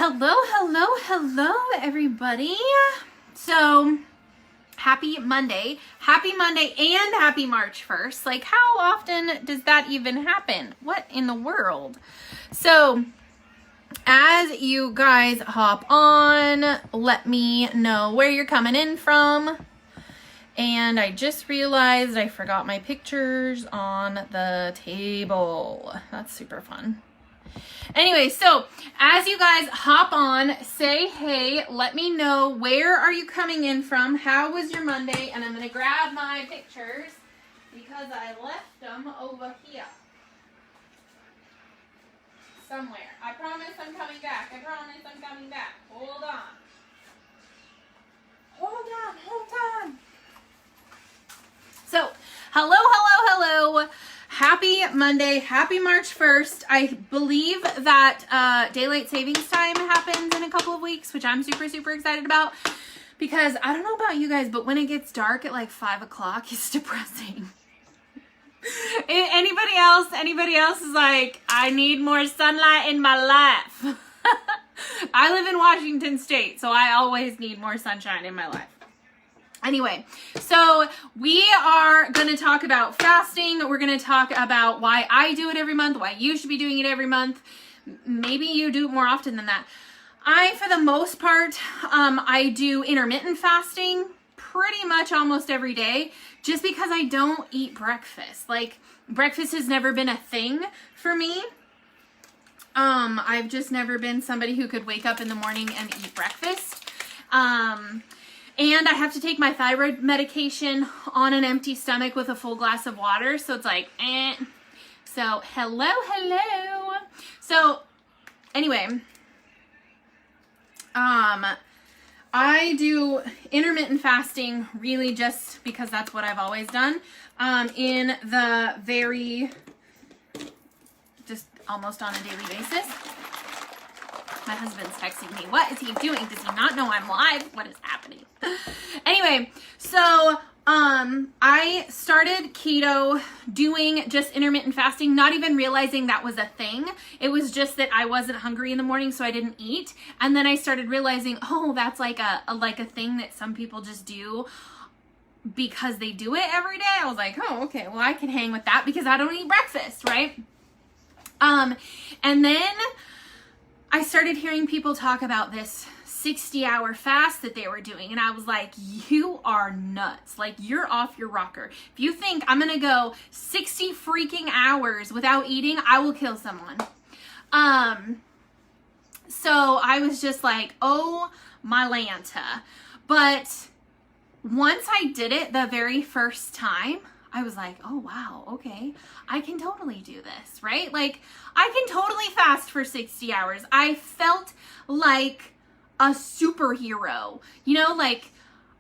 Hello, everybody. So, happy Monday and happy March 1st. Like, how often does that even happen? What in the world? So, as you guys hop on, let me know where you're coming in from. And I just realized I forgot my pictures on the table. That's super fun. Anyway, so as you guys hop on, say hey, let me know where are you coming in from, how was your Monday, and I'm going to grab my pictures because I left them over here somewhere. I promise I'm coming back. Hold on. So, hello. Happy Monday, happy March 1st. I believe that daylight savings time happens in a couple of weeks, which I'm super excited about because I don't know about you guys, but when it gets dark at like 5 o'clock, it's depressing. Anybody else is like, I need more sunlight in my life. I live in Washington State, so I always need more sunshine in my life. Anyway, so we are going to talk about fasting. We're going to talk about why I do it every month, why you should be doing it every month. Maybe you do it more often than that. For the most part, I do intermittent fasting pretty much almost every day just because I don't eat breakfast. Like, breakfast has never been a thing for me. I've just never been somebody who could wake up in the morning and eat breakfast. And I have to take my thyroid medication on an empty stomach with a full glass of water. So it's like, So, hello. So, anyway, I do intermittent fasting really just because that's what I've always done. In the just almost on a daily basis. My husband's texting me. What is he doing? Does he not know I'm live? What is happening? Anyway, so I started keto doing just intermittent fasting, not even realizing that was a thing. It was just that I wasn't hungry in the morning, so I didn't eat. And then I started realizing, oh, that's like a thing that some people just do because they do it every day. I was like, oh, okay, well, I can hang with that because I don't eat breakfast, right? And then I started hearing people talk about this 60-hour fast that they were doing. And I was like, you are nuts. Like, you're off your rocker. If you think I'm going to go 60 freaking hours without eating, I will kill someone. So I was just like, oh my Lanta. But once I did it the very first time, I was like, oh, wow, okay, I can totally do this, right? Like, I can totally fast for 60 hours. I felt like a superhero, like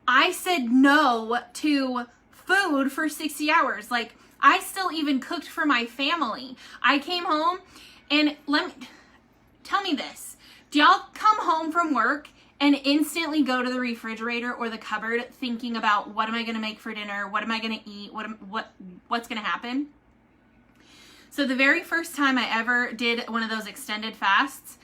I said no to food for 60 hours. Like, I still even cooked for my family. I came home and tell me this. Do y'all come home from work and instantly go to the refrigerator or the cupboard thinking about what am I going to make for dinner? What am I going to eat? What's going to happen? So the very first time I ever did one of those extended fasts,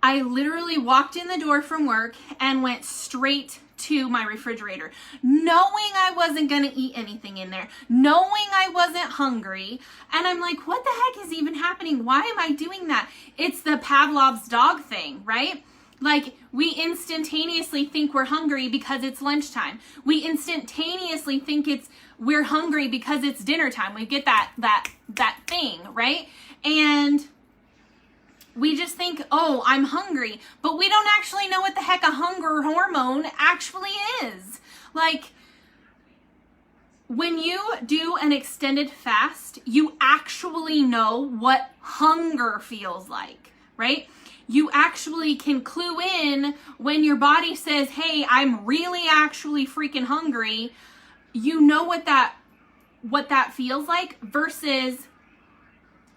I literally walked in the door from work and went straight to my refrigerator, knowing I wasn't going to eat anything in there, knowing I wasn't hungry. And I'm like, what the heck is even happening? Why am I doing that? It's the Pavlov's dog thing, right? Like, we instantaneously think we're hungry because it's lunchtime. We instantaneously think we're hungry because it's dinner time. We get that thing, right? And we just think, oh, I'm hungry. But we don't actually know what the heck a hunger hormone actually is. Like, when you do an extended fast, you actually know what hunger feels like, right? You actually can clue in when your body says, hey, I'm really actually freaking hungry. You know what that feels like versus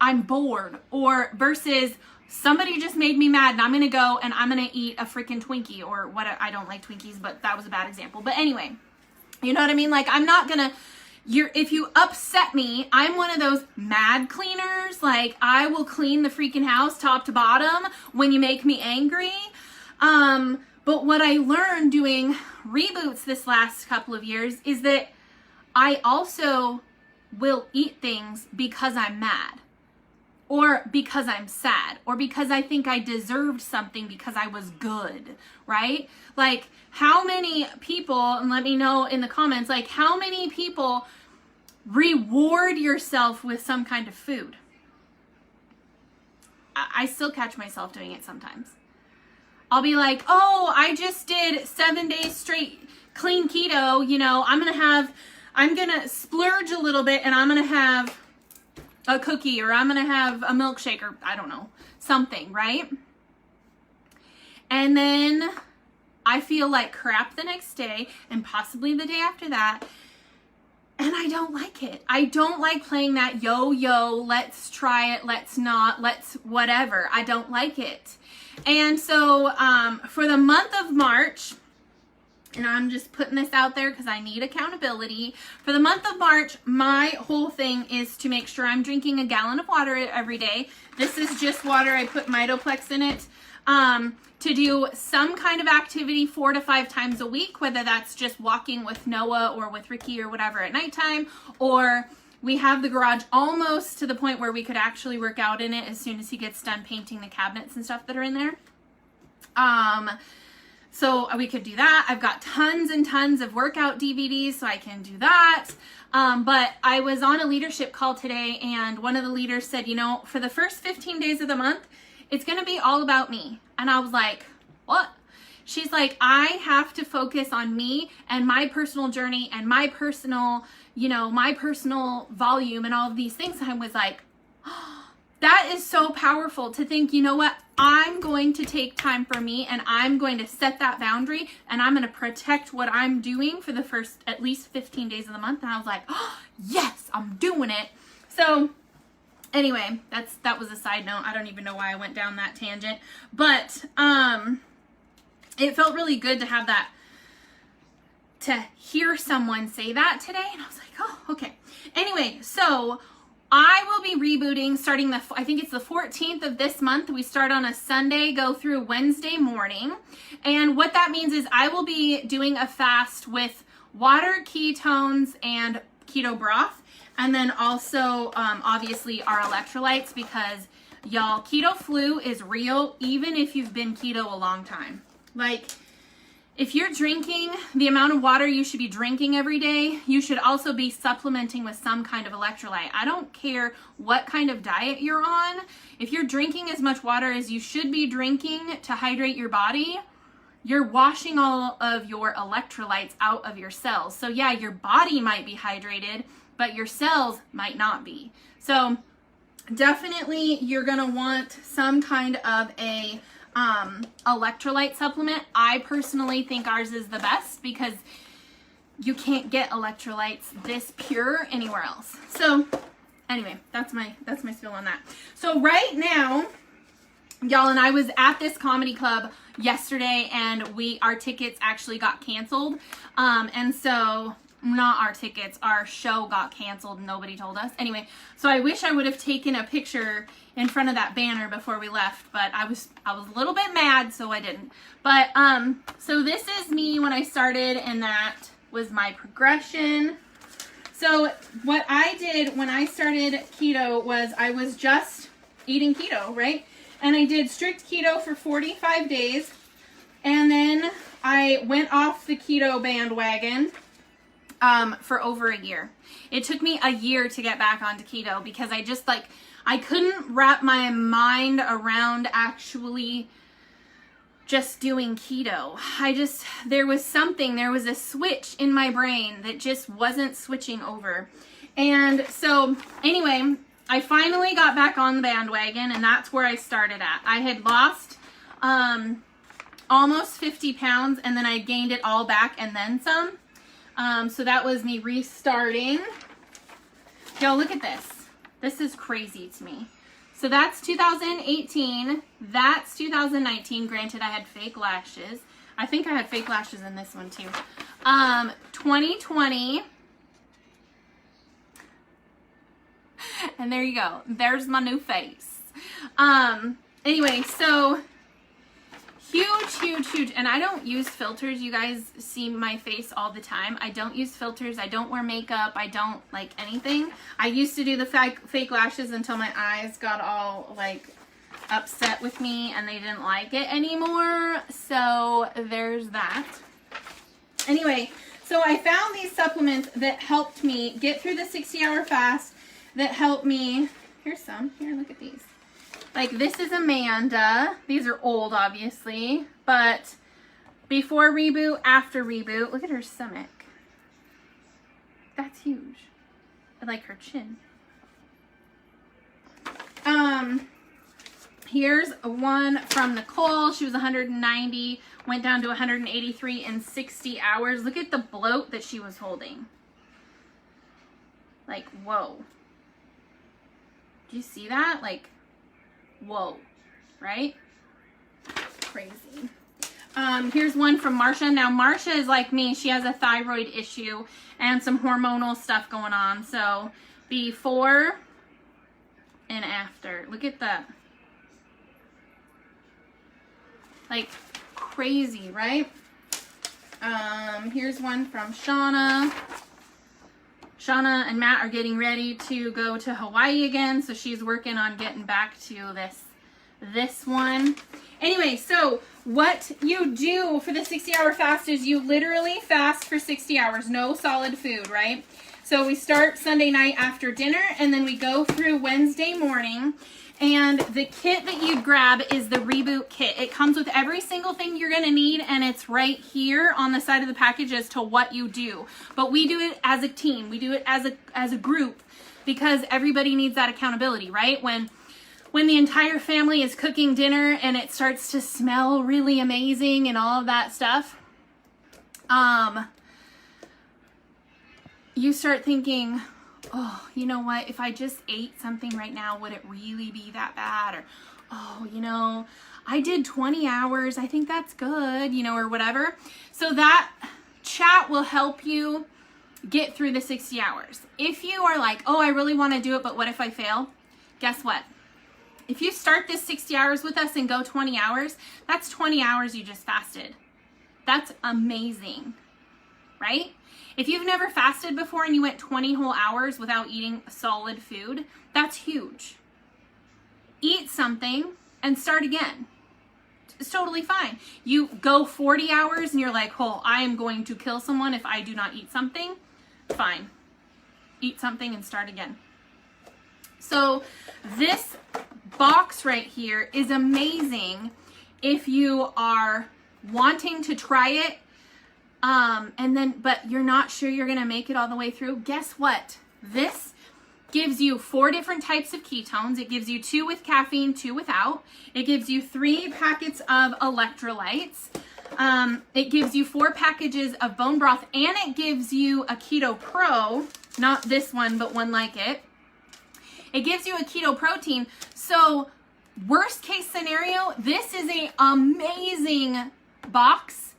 I'm bored, or versus somebody just made me mad and I'm going to go and I'm going to eat a freaking Twinkie, or what. I don't like Twinkies, but that was a bad example. But anyway, you know what I mean? Like, I'm not going to if you upset me, I'm one of those mad cleaners. Like, I will clean the freaking house top to bottom when you make me angry. But what I learned doing reboots this last couple of years is that I also will eat things because I'm mad, or because I'm sad, or because I think I deserved something because I was good, right? Like, how many people, and let me know in the comments, like, how many people reward yourself with some kind of food? I still catch myself doing it sometimes. I'll be like, oh, I just did 7 days straight clean keto, you know, I'm gonna splurge a little bit and I'm gonna have a cookie, or I'm gonna have a milkshake, or I don't know, something, right? And then I feel like crap the next day and possibly the day after that. And I don't like it. I don't like playing that yo-yo, let's try it, let's not, let's whatever. I don't like it. And so for the month of March, and I'm just putting this out there because I need accountability. For the month of March, my whole thing is to make sure I'm drinking a gallon of water every day. This is just water. I put Mitoplex in it. To do some kind of activity 4 to 5 times a week, whether that's just walking with Noah or with Ricky or whatever at nighttime, or we have the garage almost to the point where we could actually work out in it as soon as he gets done painting the cabinets and stuff that are in there. So we could do that. I've got tons and tons of workout DVDs, so I can do that. But I was on a leadership call today, and one of the leaders said, you know, for the first 15 days of the month, it's going to be all about me. And I was like, what? She's like, I have to focus on me and my personal journey and my personal, you know, my personal volume and all of these things. And I was like, oh, that is so powerful to think, you know what? I'm going to take time for me, and I'm going to set that boundary, and I'm going to protect what I'm doing for the first at least 15 days of the month. And I was like, oh, yes, I'm doing it. So anyway, that was a side note. I don't even know why I went down that tangent, but it felt really good to have that, to hear someone say that today. And I was like, oh, okay. Anyway, so I will be rebooting starting I think it's the 14th of this month. We start on a Sunday, go through Wednesday morning. And what that means is I will be doing a fast with water, ketones, and keto broth. And then also, obviously, our electrolytes, because y'all, keto flu is real, even if you've been keto a long time. Like, if you're drinking the amount of water you should be drinking every day, you should also be supplementing with some kind of electrolyte. I don't care what kind of diet you're on. If you're drinking as much water as you should be drinking to hydrate your body, you're washing all of your electrolytes out of your cells. So yeah, your body might be hydrated, but your cells might not be. So definitely you're gonna want some kind of a electrolyte supplement. I personally think ours is the best because you can't get electrolytes this pure anywhere else. So anyway, that's my spiel on that. So right now, y'all, and I was at this comedy club yesterday, and our tickets actually got canceled. And so not our tickets, our show got canceled. Nobody told us. Anyway, so I wish I would have taken a picture in front of that banner before we left, but I was a little bit mad, so I didn't. But so this is me when I started, and that was my progression. So what I did when I started keto was I was just eating keto, right? And I did strict keto for 45 days, and then I went off the keto bandwagon for over a year. It took me a year to get back onto keto because I couldn't wrap my mind around actually just doing keto. There was a switch in my brain that just wasn't switching over. And so anyway, I finally got back on the bandwagon, and that's where I started at. I had lost almost 50 pounds, and then I gained it all back and then some. So that was me restarting. Y'all, look at this. This is crazy to me. So that's 2018. That's 2019. Granted, I had fake lashes. I think I had fake lashes in this one too. 2020. And there you go. There's my new face. Anyway, so huge. And I don't use filters. You guys see my face all the time. I don't use filters. I don't wear makeup. I don't like anything. I used to do the fake lashes until my eyes got all like upset with me and they didn't like it anymore. So there's that. Anyway, so I found these supplements that helped me get through the 60-hour fast, that helped me. Here's some. Here, look at these. Like, this is Amanda. These are old, obviously, but before reboot, after reboot. Look at her stomach. That's huge. I like her chin. Here's one from Nicole. She was 190, went down to 183 in 60 hours. Look at the bloat that she was holding. Like, whoa. Do you see that? Like, whoa, right? Crazy. Here's one from Marsha. Now, Marsha is like me. She has a thyroid issue and some hormonal stuff going on. So, before and after. Look at that. Like, crazy, right? Here's one from Shauna. Shauna and Matt are getting ready to go to Hawaii again, so she's working on getting back to this one. Anyway, so what you do for the 60-hour fast is you literally fast for 60 hours, no solid food, right? So we start Sunday night after dinner, and then we go through Wednesday morning. And the kit that you grab is the Reboot kit. It comes with every single thing you're going to need, and it's right here on the side of the package as to what you do. But we do it as a team. We do it as a group because everybody needs that accountability, right? When the entire family is cooking dinner and it starts to smell really amazing and all of that stuff, you start thinking, oh, you know what, if I just ate something right now, would it really be that bad? Or, oh, you know, I did 20 hours, I think that's good, you know, or whatever. So that chat will help you get through the 60 hours. If you are like, oh, I really want to do it, but what if I fail? Guess what? If you start this 60 hours with us and go 20 hours, that's 20 hours you just fasted. That's amazing, right? If you've never fasted before and you went 20 whole hours without eating solid food, that's huge. Eat something and start again. It's totally fine. You go 40 hours and you're like, oh, I am going to kill someone if I do not eat something. Fine. Eat something and start again. So this box right here is amazing if you are wanting to try it, but you're not sure you're going to make it all the way through. Guess what? This gives you 4 different types of ketones. It gives you 2 with caffeine, 2 without. It gives you 3 packets of electrolytes. It gives you 4 packages of bone broth, and it gives you a Keto Pro, not this one, but one like it. It gives you a keto protein. So worst case scenario, this is an amazing box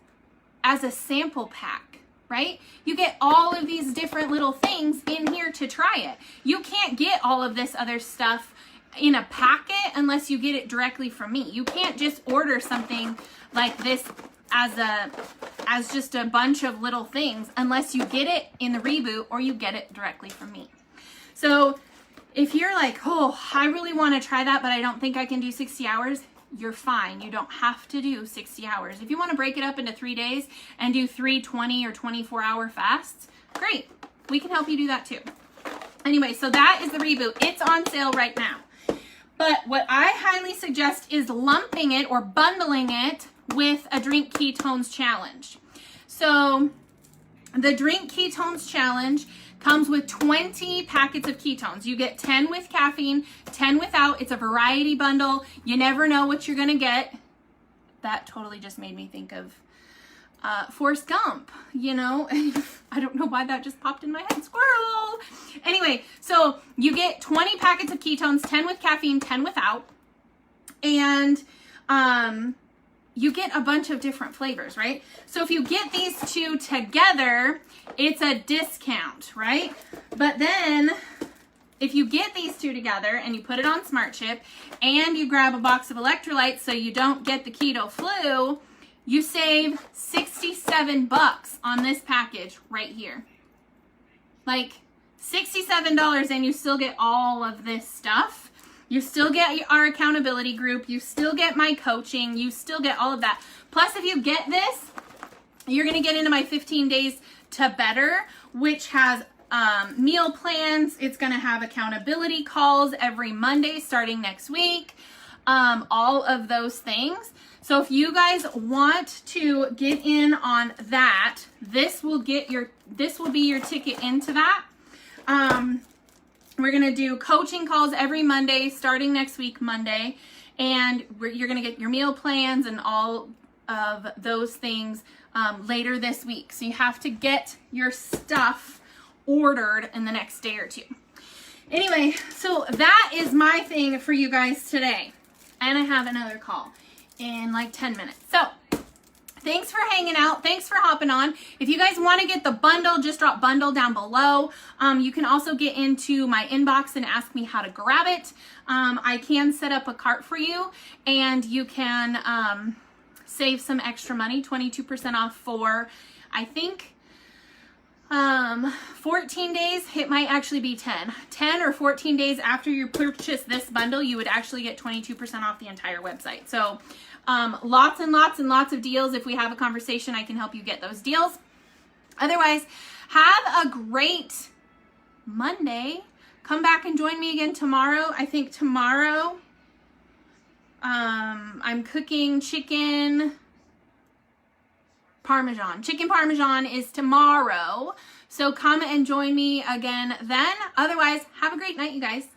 as a sample pack, right? You get all of these different little things in here to try it. You can't get all of this other stuff in a packet unless you get it directly from me. You can't just order something like this as just a bunch of little things unless you get it in the Reboot or you get it directly from me. So if you're like, oh, I really want to try that, but I don't think I can do 60 hours, you're fine. You don't have to do 60 hours. If you want to break it up into 3 days and do 3 20 or 24-hour fasts, great. We can help you do that too. Anyway, so that is the Reboot. It's on sale right now. But what I highly suggest is lumping it or bundling it with a Drink Ketones Challenge. So the Drink Ketones Challenge comes with 20 packets of ketones. You get 10 with caffeine, 10 without. It's a variety bundle. You never know what you're going to get. That totally just made me think of Forrest Gump, you know? I don't know why that just popped in my head. Squirrel! Anyway, so you get 20 packets of ketones, 10 with caffeine, 10 without. And you get a bunch of different flavors, right? So if you get these 2 together, it's a discount, right? But then if you get these two together and you put it on Smart Chip and you grab a box of electrolytes so you don't get the keto flu, you save $67 on this package right here. Like $67, and you still get all of this stuff. You still get our accountability group. You still get my coaching. You still get all of that. Plus, if you get this, you're going to get into my 15 Days to Better, which has meal plans. It's going to have accountability calls every Monday starting next week. All of those things. So if you guys want to get in on that, this will be your ticket into that. We're going to do coaching calls every Monday starting next week, Monday. And you're going to get your meal plans and all of those things later this week. So you have to get your stuff ordered in the next day or two. Anyway, so that is my thing for you guys today. And I have another call in like 10 minutes. So thanks for hanging out. Thanks for hopping on. If you guys want to get the bundle, just drop bundle down below. You can also get into my inbox and ask me how to grab it. I can set up a cart for you, and you can save some extra money, 22% off for, I think, 14 days. It might actually be 10 or 14 days after you purchase this bundle, you would actually get 22% off the entire website. So lots and lots and lots of deals. If we have a conversation, I can help you get those deals. Otherwise, have a great Monday. Come back and join me again tomorrow. I think tomorrow I'm cooking chicken Parmesan. Chicken Parmesan is tomorrow. So come and join me again then. Otherwise, have a great night, you guys.